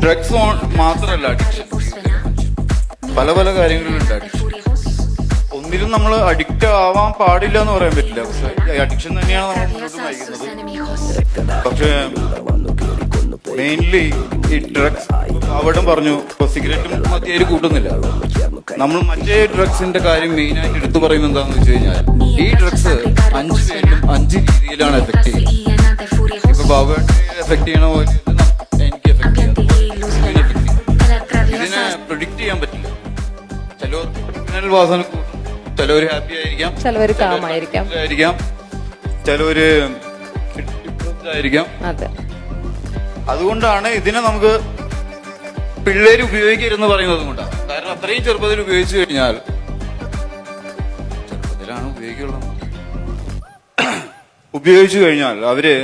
Drugs മാത്രമല്ല addiction, പല പല കാര്യങ്ങളിലുണ്ട് അഡിക്ഷൻ. ഒന്നിലും നമ്മൾ അഡിക്റ്റ് ആവാൻ പാടില്ല എന്ന് പറയാൻ പറ്റില്ല. പക്ഷെ അഡിക്ഷൻ തന്നെയാണ് നമ്മൾ മുന്നോട്ട് നയിക്കുന്നത്. പക്ഷെ മെയിൻലി ഈ ഡ്രഗ്സ് അവിടെ പറഞ്ഞു, ഇപ്പൊ സിഗരറ്റും മദ്യമായിട്ട് കൂട്ടുന്നില്ല. നമ്മൾ മറ്റേ ഡ്രഗ്സിന്റെ കാര്യം മെയിനായിട്ട് എടുത്തു പറയുന്നത് എന്താണെന്ന് വെച്ച് കഴിഞ്ഞാൽ, ഈ ഡ്രഗ്സ് 5 പേരിലും 5 രീതിയിലാണ് എഫക്ട് ചെയ്യുന്നത്. ഇപ്പൊ ബാബുവായിട്ട് എഫക്ട് ചെയ്യണ പോലെ എനിക്ക് എഫക്ട് ചെയ്യാം, ഇതിനെ പ്രിഡിക്റ്റ് ചെയ്യാൻ പറ്റില്ല. ചിലർ വാസന, ചിലവര് ഹാപ്പി ആയിരിക്കാം, ചിലവര് കാമായിരിക്കാം, ചിലവര് ആയിരിക്കാം. അതുകൊണ്ടാണ് ഇതിനെ നമുക്ക് പിള്ളേര് ഉപയോഗിക്കരുതെന്ന് പറയുന്നത് കൊണ്ടാണ്. കാരണം അത്രയും ചെറുപ്പത്തിൽ ഉപയോഗിച്ചു കഴിഞ്ഞാൽ, ചെറുപ്പത്തിലാണ് ഉപയോഗിച്ചു കഴിഞ്ഞാൽ അവര്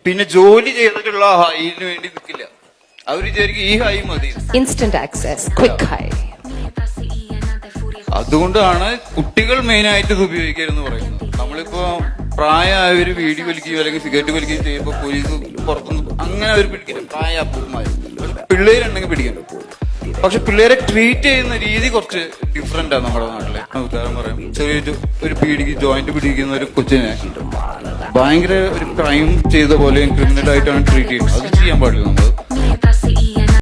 പിന്നെ ജോലി ചെയ്തിട്ടുള്ള ഹൈന് വേണ്ടി നിൽക്കില്ല. അവര് വിചാരിക്കും ഈ ഹൈ മതി, ഇൻസ്റ്റന്റ് ആക്സസ്, ക്വിക്ക് ഹൈ. അതുകൊണ്ടാണ് കുട്ടികൾ മെയിനായിട്ട് ഇത് ഉപയോഗിക്കരുതെന്ന് പറയുന്നത്. നമ്മളിപ്പോ പ്രായമായവര് വീഡിയോ വലിക്കുകയോ അല്ലെങ്കിൽ സിഗരറ്റ് വലിക്കുകയോ ചെയ്യുമ്പോൾ പോലീസ് പുറത്തുനിന്ന് അങ്ങനെ അവർ പിടിക്കില്ല, പ്രായമാര്. പിള്ളേരുണ്ടെങ്കിൽ പിടിക്കണം. പക്ഷെ പിള്ളേരെ ട്രീറ്റ് ചെയ്യുന്ന രീതി കുറച്ച് ഡിഫറെന്റ് ആണ് നമ്മുടെ നാട്ടിലെ. ഉദാഹരണം പറയാം, ചെറിയ ഒരു പീഡിക്ക് ജോയിന്റ് പിടിക്കുന്ന ഒരു കൊച്ചിനെ ഭയങ്കര ഒരു ക്രൈം ചെയ്ത പോലെ ക്രിമിനൽ ആയിട്ടാണ് ട്രീറ്റ് ചെയ്യുന്നത്. അത് ചെയ്യാൻ പാടില്ല നമ്മൾ.